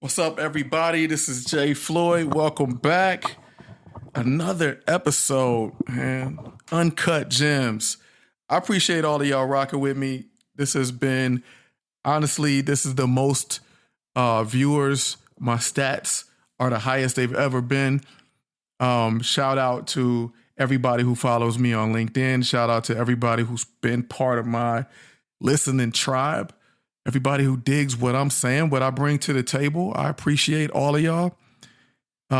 What's up, everybody? This is Jay Floyd. Welcome back. Another episode, man. Uncut gems. I appreciate all of y'all rocking with me. This has been, honestly, this is the most viewers. My stats are the highest they've ever been. Shout out to everybody who follows me on LinkedIn. Shout out to everybody who's been part of my listening tribe. Everybody who digs what I'm saying, what I bring to the table. I appreciate all of y'all.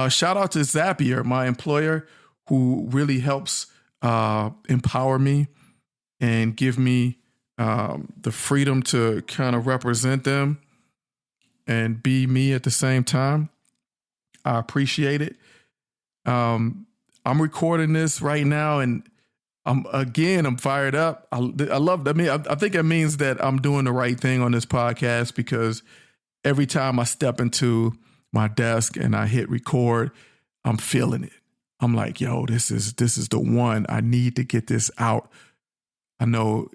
Shout out to Zapier, my employer, who really helps empower me and give me the freedom to kind of represent them and be me at the same time. I appreciate it. I'm recording this right now, and I'm fired up. I love that. I think it means that I'm doing the right thing on this podcast, because every time I step into my desk and I hit record, I'm feeling it. I'm like, yo, this is the one. I need to get this out. I know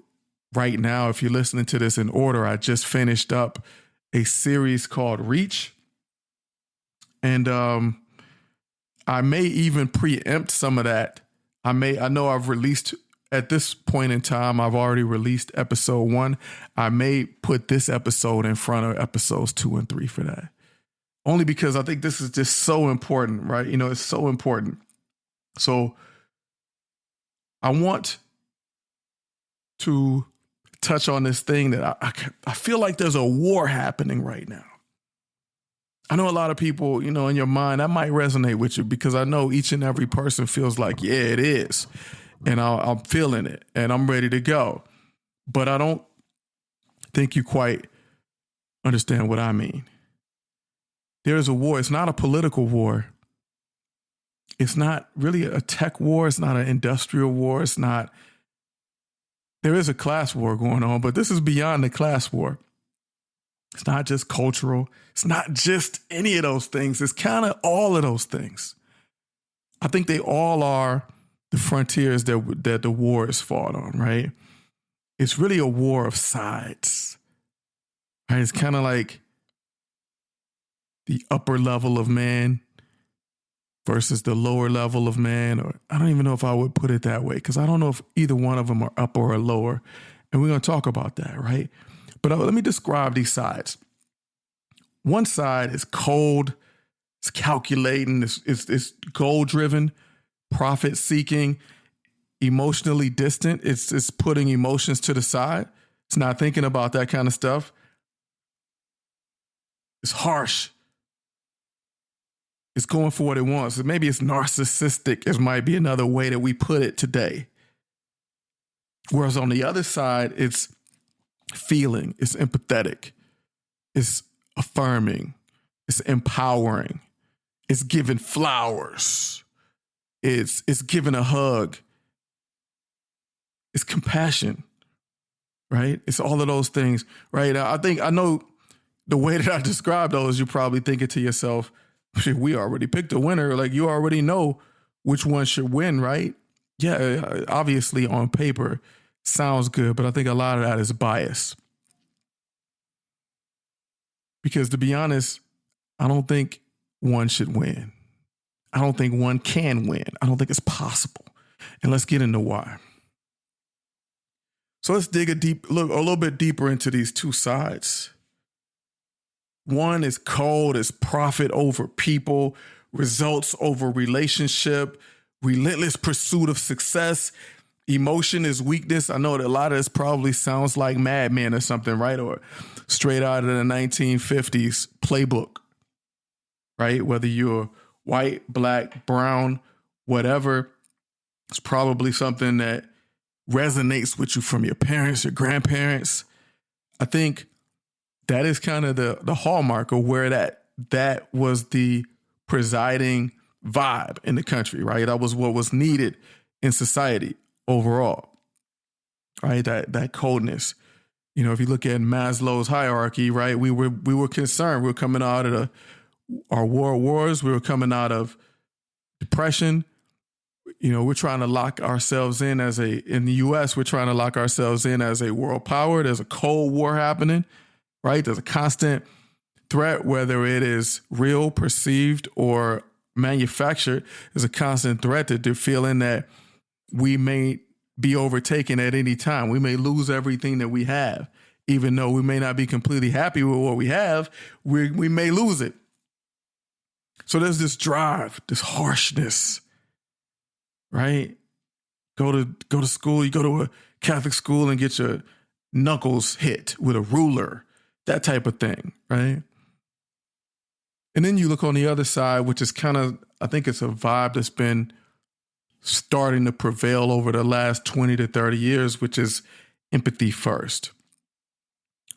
right now, if you're listening to this in order, I just finished up a series called Reach. And I may even preempt some of that. I know I've released, at this point in time, I've already released episode 1. I may put this episode in front of episodes 2 and 3 for that. Only because I think this is just so important, right? You know, it's so important. So I want to touch on this thing that I feel like there's a war happening right now. I know a lot of people, you know, in your mind, that might resonate with you, because I know each and every person feels like, yeah, it is. And I'm feeling it and I'm ready to go. But I don't think you quite understand what I mean. There's a war. It's not a political war. It's not really a tech war. It's not an industrial war. There is a class war going on, but this is beyond the class war. It's not just cultural. It's not just any of those things. It's kind of all of those things. I think they all are the frontiers that the war is fought on, right? It's really a war of sides, right? It's kind of like the upper level of man versus the lower level of man. Or I don't even know if I would put it that way, because I don't know if either one of them are upper or lower. And we're going to talk about that, right? But let me describe these sides. One side is cold, it's calculating, it's goal-driven, profit-seeking, emotionally distant. It's putting emotions to the side. It's not thinking about that kind of stuff. It's harsh. It's going for what it wants. Maybe it's narcissistic, it might be another way that we put it today. Whereas on the other side, it's feeling, it's empathetic, it's affirming, it's empowering, it's giving flowers, it's giving a hug, it's compassion, right? It's all of those things, right? I know the way that I describe those, you're probably thinking to yourself, we already picked a winner. Like, you already know which one should win, right? Yeah, obviously on paper, sounds good, but I think a lot of that is bias. Because to be honest, I don't think one should win. I don't think one can win. I don't think it's possible. And let's get into why. So let's dig a little bit deeper into these two sides. One is cold, is profit over people, results over relationship, relentless pursuit of success. Emotion is weakness. I know that a lot of this probably sounds like Mad Men or something, right? Or straight out of the 1950s playbook, right? Whether you're white, black, brown, whatever, it's probably something that resonates with you from your parents, your grandparents. I think that is kind of the hallmark of where that was the presiding vibe in the country, right? That was what was needed in society overall, right? That coldness. You know, if you look at Maslow's hierarchy, right? We were concerned. We were coming out of our world wars. We were coming out of depression. You know, we're trying to lock ourselves in in the U.S., we're trying to lock ourselves in as a world power. There's a Cold War happening, right? There's a constant threat, whether it is real, perceived, or manufactured, is a constant threat that they're feeling that we may be overtaken at any time. We may lose everything that we have. Even though we may not be completely happy with what we have, we may lose it. So there's this drive, this harshness, right? Go to school, you go to a Catholic school and get your knuckles hit with a ruler, that type of thing, right? And then you look on the other side, which is kind of, I think it's a vibe that's been starting to prevail over the last 20 to 30 years, which is empathy first.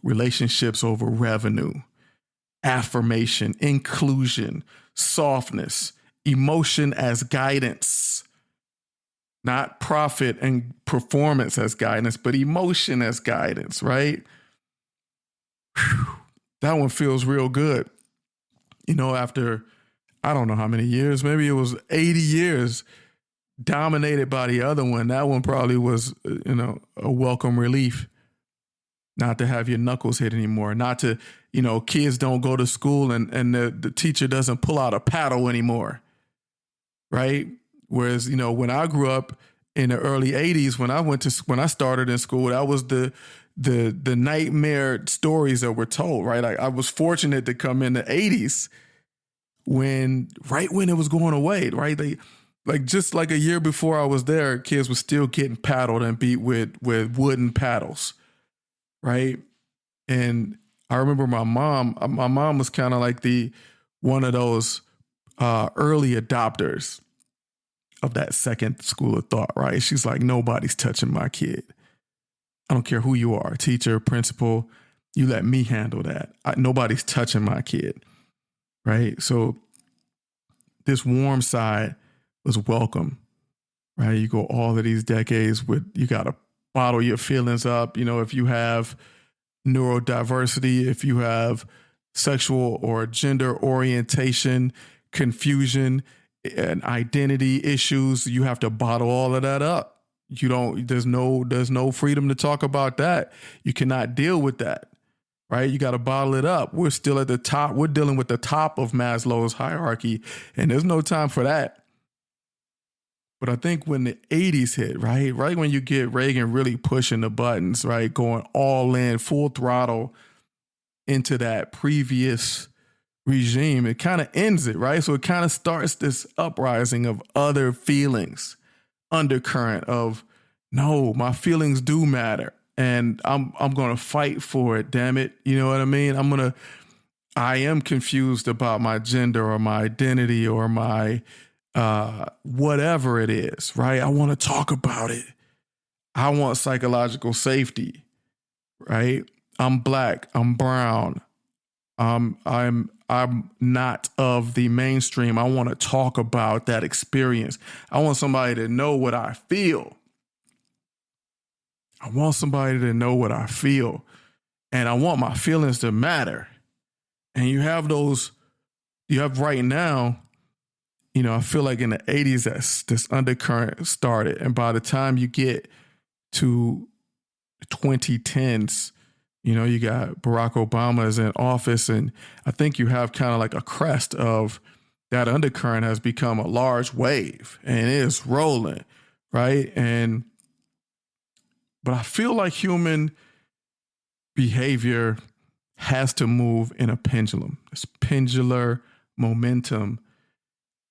Relationships over revenue, affirmation, inclusion, softness, emotion as guidance, not profit and performance as guidance, but emotion as guidance, right? Whew, that one feels real good. You know, after, I don't know how many years, maybe it was 80 years dominated by the other one. That one probably was, a welcome relief. Not to have your knuckles hit anymore. Not to, kids don't go to school and the teacher doesn't pull out a paddle anymore. Right? Whereas, when I grew up in the early 80s, when I started in school, that was the nightmare stories that were told, right? I was fortunate to come in the 80s when it was going away, right? Just like a year before I was there, kids were still getting paddled and beat with wooden paddles. Right. And I remember my mom was kind of like one of those early adopters of that second school of thought. Right. She's like, nobody's touching my kid. I don't care who you are, teacher, principal, you let me handle that. Nobody's touching my kid. Right. So this warm side was welcome. Right. You go all of these decades you got to bottle your feelings up. If you have neurodiversity, if you have sexual or gender orientation, confusion, and identity issues, you have to bottle all of that up. There's no freedom to talk about that. You cannot deal with that, right? You got to bottle it up. We're still at the top. We're dealing with the top of Maslow's hierarchy, and there's no time for that. But I think when the 80s hit, right when you get Reagan really pushing the buttons, right, going all in, full throttle into that previous regime, it kind of ends it, right? So it kind of starts this uprising of other feelings, undercurrent of, no, my feelings do matter, and I'm going to fight for it, damn it. You know what I mean? I am confused about my gender or my identity or my whatever it is, right? I want to talk about it. I want psychological safety, right? I'm black. I'm brown. I'm not of the mainstream. I want to talk about that experience. I want somebody to know what I feel. And I want my feelings to matter. And you have right now, I feel like in the 80s, this undercurrent started. And by the time you get to the 2010s, you got Barack Obama is in office. And I think you have kind of like a crest of that undercurrent has become a large wave and it is rolling, right? But I feel like human behavior has to move in a pendulum. It's pendular momentum.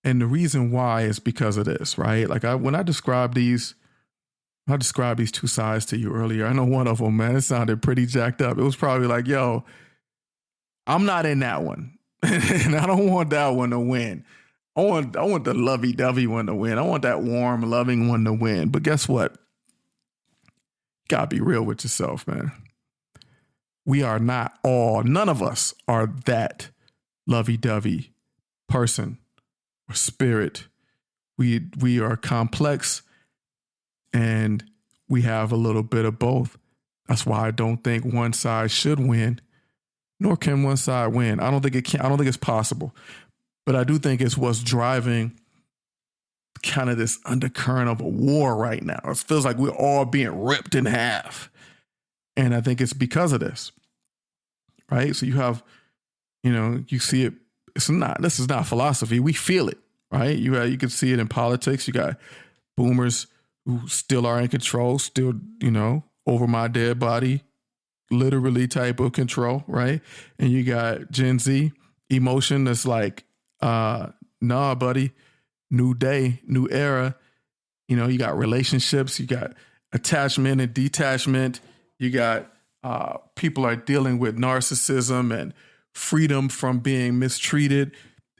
And the reason why is because of this, right? Like when I described these two sides to you earlier, I know one of them, man, it sounded pretty jacked up. It was probably like, yo, I'm not in that one. And I don't want that one to win. I want the lovey-dovey one to win. I want that warm, loving one to win. But guess what? You gotta be real with yourself, man. None of us are that lovey-dovey person or spirit. We are complex and we have a little bit of both. That's why I don't think one side should win, nor can one side win. I don't think it can. I don't think it's possible. But I do think it's what's driving kind of this undercurrent of a war right now. It feels like we're all being ripped in half. And I think it's because of this, right? So you have You see it. This is not philosophy. We feel it, right? You can see it in politics. You got boomers who still are in control, still, over my dead body, literally type of control, right? And you got Gen Z emotion that's like, nah, buddy, new day, new era. You got relationships, you got attachment and detachment. You got people are dealing with narcissism and freedom from being mistreated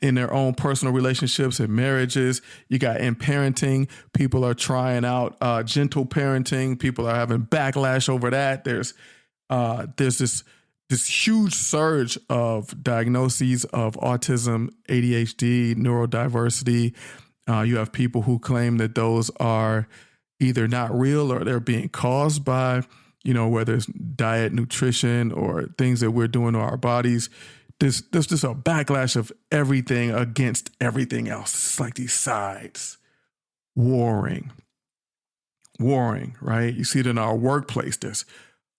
in their own personal relationships and marriages. You got in parenting. People are trying out gentle parenting. People are having backlash over that. There's this huge surge of diagnoses of autism, ADHD, neurodiversity. You have people who claim that those are either not real or they're being caused by, whether it's diet, nutrition, or things that we're doing to our bodies. There's just a backlash of everything against everything else. It's like these sides warring, right? You see it in our workplace. There's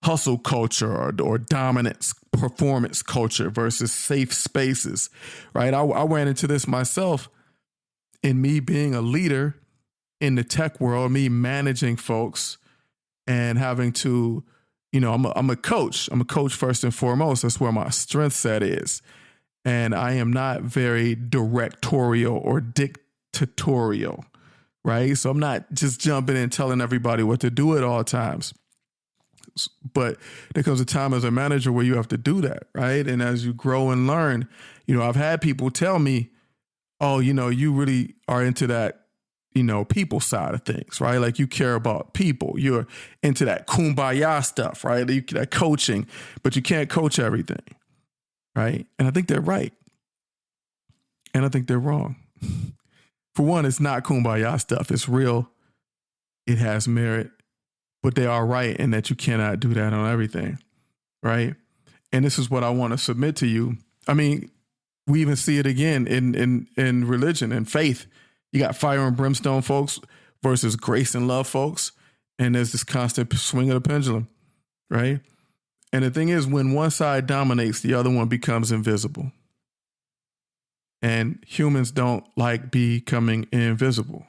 hustle culture or dominance, performance culture versus safe spaces, right? I ran into this myself in me being a leader in the tech world, me managing folks and having to, I'm a coach. I'm a coach first and foremost. That's where my strength set is. And I am not very directorial or dictatorial, right? So I'm not just jumping in and telling everybody what to do at all times. But there comes a time as a manager where you have to do that, right? And as you grow and learn, I've had people tell me, oh, you really are into that, people side of things, right? Like you care about people. You're into that kumbaya stuff, right? That coaching, but you can't coach everything, right? And I think they're right. And I think they're wrong. For one, it's not kumbaya stuff. It's real. It has merit, but they are right in that you cannot do that on everything, right? And this is what I want to submit to you. I mean, we even see it again in religion and faith. You got fire and brimstone folks versus grace and love folks. And there's this constant swing of the pendulum, right? And the thing is, when one side dominates, the other one becomes invisible. And humans don't like becoming invisible.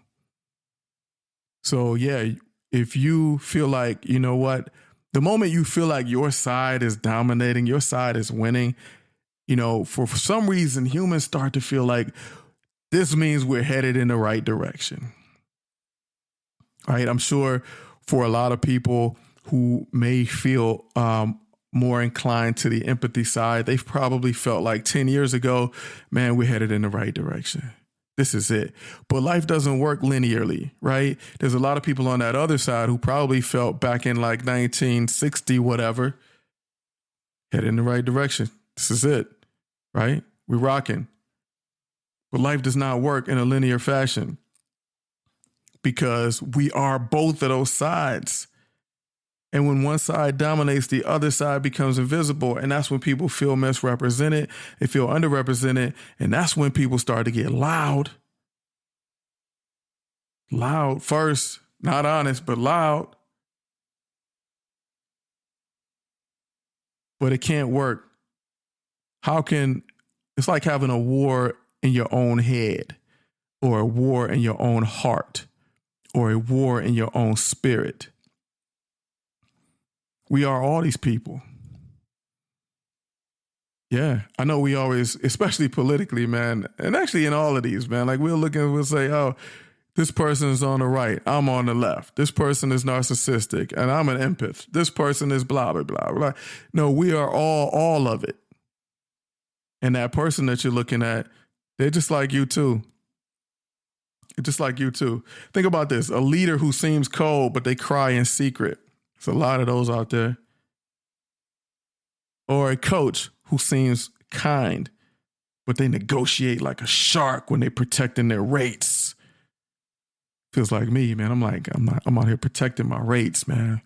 So yeah, if you feel like, the moment you feel like your side is dominating, your side is winning, for some reason, humans start to feel like this means we're headed in the right direction. Right? I'm sure for a lot of people who may feel more inclined to the empathy side, they've probably felt like 10 years ago, man, we're headed in the right direction. This is it. But life doesn't work linearly, right? There's a lot of people on that other side who probably felt back in like 1960, whatever, headed in the right direction. This is it, right? We're rocking. But life does not work in a linear fashion because we are both of those sides. And when one side dominates, the other side becomes invisible. And that's when people feel misrepresented. They feel underrepresented. And that's when people start to get loud. Loud first, not honest, but loud. But it can't work. It's like having a war in your own head, or a war in your own heart, or a war in your own spirit. We are all these people. Yeah, I know we always, especially politically, man, and actually in all of these, man, like we'll say, oh, this person is on the right, I'm on the left. This person is narcissistic, and I'm an empath. This person is blah, blah, blah, blah. No, we are all of it. And that person that you're looking at, they're just like you too. Just like you too. Think about this. A leader who seems cold, but they cry in secret. There's a lot of those out there. Or a coach who seems kind, but they negotiate like a shark when they're protecting their rates. Feels like me, man. I'm out here protecting my rates, man.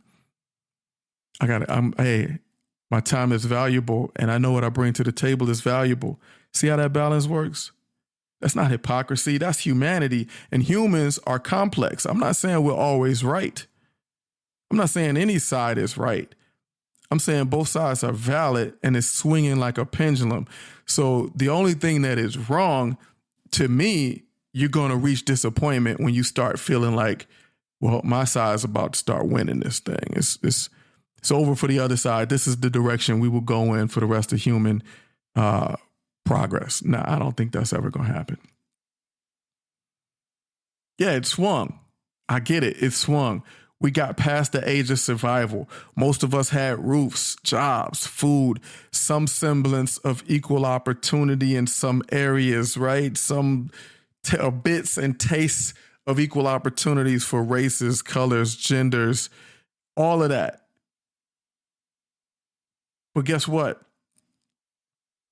Hey, my time is valuable, and I know what I bring to the table is valuable. See how that balance works? That's not hypocrisy. That's humanity. And humans are complex. I'm not saying we're always right. I'm not saying any side is right. I'm saying both sides are valid and it's swinging like a pendulum. So the only thing that is wrong to me, you're going to reach disappointment when you start feeling like, well, my side's about to start winning this thing. It's over for the other side. This is the direction we will go in for the rest of human progress. Now, I don't think that's ever going to happen. Yeah, it swung. I get it. It swung. We got past the age of survival. Most of us had roofs, jobs, food, some semblance of equal opportunity in some areas, right? Some bits and tastes of equal opportunities for races, colors, genders, all of that. But guess what?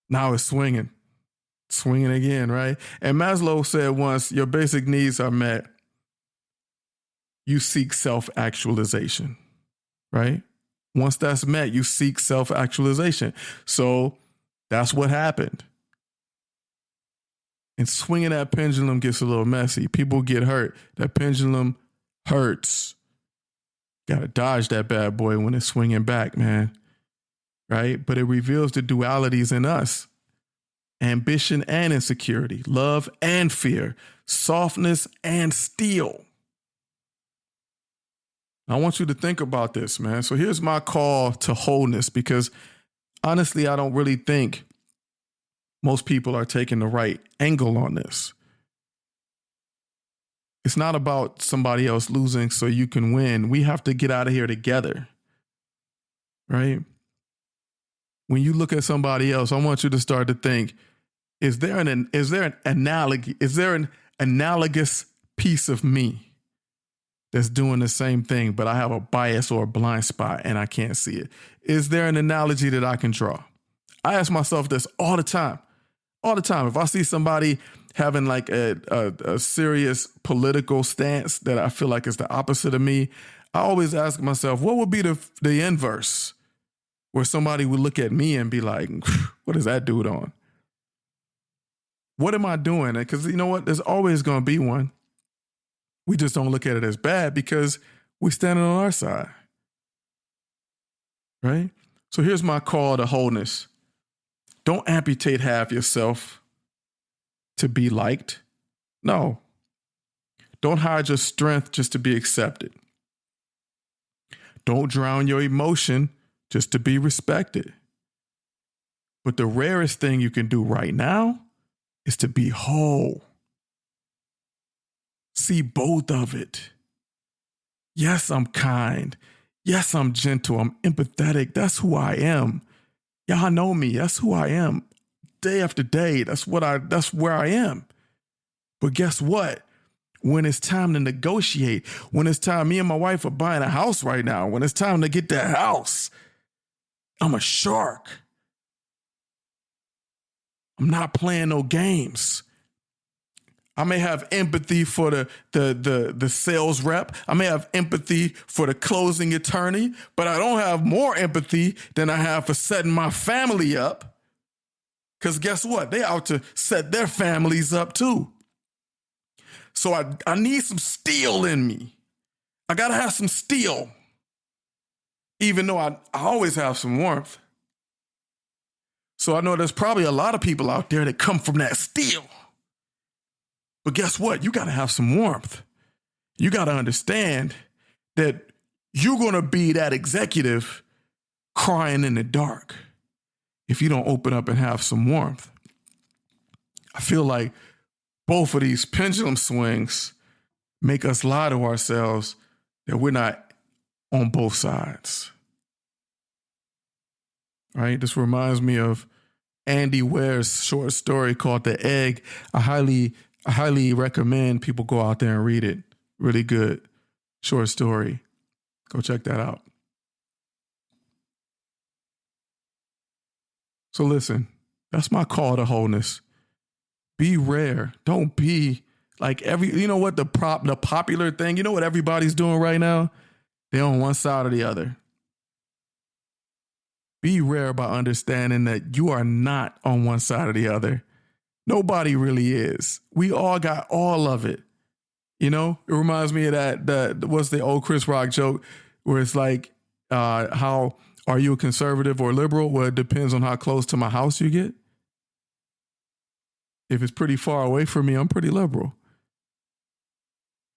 Now it's swinging again, right? And Maslow said once, your basic needs are met. You seek self-actualization, right? Once that's met, you seek self-actualization. So that's what happened. And swinging that pendulum gets a little messy. People get hurt. That pendulum hurts. Got to dodge that bad boy when it's swinging back, man. Right? But it reveals the dualities in us. Ambition and insecurity, love and fear, softness and steel. I want you to think about this, man. So here's my call to wholeness, because honestly, I don't really think most people are taking the right angle on this. It's not about somebody else losing so you can win. We have to get out of here together, right? When you look at somebody else, I want you to start to think, is there an analogous piece of me that's doing the same thing, but I have a bias or a blind spot and I can't see it? Is there an analogy that I can draw? I ask myself this all the time. All the time. If I see somebody having like a serious political stance that I feel like is the opposite of me, I always ask myself, what would be the inverse where somebody would look at me and be like, what is that dude on? What am I doing? Because you know what? There's always going to be one. We just don't look at it as bad because we're standing on our side, right? So here's my call to wholeness. Don't amputate half yourself to be liked. No. Don't hide your strength just to be accepted. Don't drown your emotion just to be respected. But the rarest thing you can do right now is to be whole. See both of it. Yes, I'm kind. Yes, I'm gentle. I'm empathetic. That's who I am. Y'all know me. That's who I am. Day after day. That's where I am. But guess what? When it's time to negotiate, when it's time, me and my wife are buying a house right now. When it's time to get that house, I'm a shark. I'm not playing no games. I may have empathy for the sales rep. I may have empathy for the closing attorney, but I don't have more empathy than I have for setting my family up. Because guess what? They out to set their families up too. So I need some steel in me. I got to have some steel, even though I always have some warmth. So I know there's probably a lot of people out there that come from that steel. But guess what? You got to have some warmth. You got to understand that you're going to be that executive crying in the dark if you don't open up and have some warmth. I feel like both of these pendulum swings make us lie to ourselves that we're not on both sides. Right? This reminds me of Andy Ware's short story called The Egg. I highly recommend people go out there and read it. Really good short story. Go check that out. So listen, that's my call to wholeness. Be rare. Don't be like you know what the popular thing, you know what everybody's doing right now? They're on one side or the other. Be rare by understanding that you are not on one side or the other. Nobody really is. We all got all of it. You know, it reminds me of what's the old Chris Rock joke where it's like how Are you a conservative or liberal? Well, it depends on how close to my house you get. If it's pretty far away from me, I'm pretty liberal.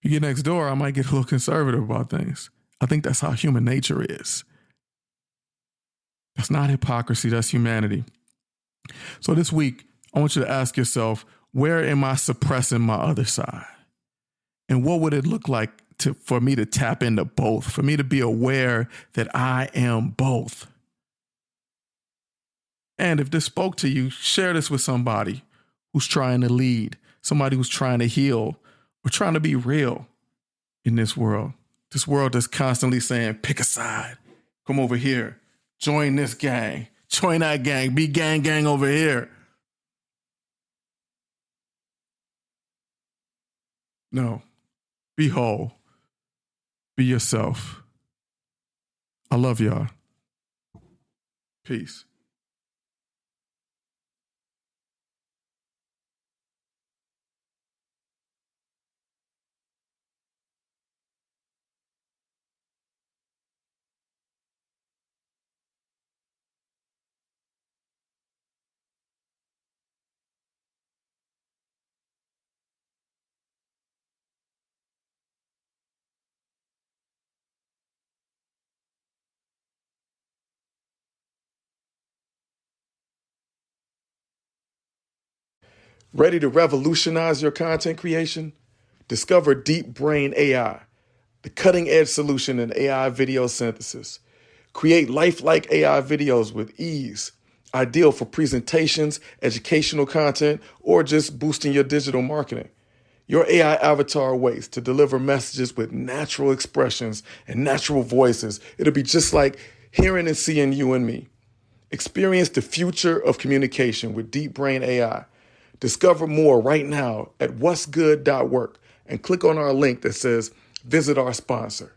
If you get next door, I might get a little conservative about things. I think that's how human nature is. That's not hypocrisy, that's humanity. So this week, I want you to ask yourself, where am I suppressing my other side? And what would it look like for me to tap into both, for me to be aware that I am both? And if this spoke to you, share this with somebody who's trying to lead, somebody who's trying to heal, or trying to be real in this world. This world that's constantly saying, pick a side, come over here, join this gang, join that gang, be gang over here. No, be whole, be yourself. I love y'all. Peace. Ready to revolutionize your content creation? Discover Deep Brain AI, the cutting edge solution in AI video synthesis. Create lifelike AI videos with ease, ideal for presentations, educational content, or just boosting your digital marketing. Your AI avatar waits to deliver messages with natural expressions and natural voices. It'll be just like hearing and seeing you and me. Experience the future of communication with Deep Brain AI. Discover more right now at what'sgood.work and click on our link that says visit our sponsor.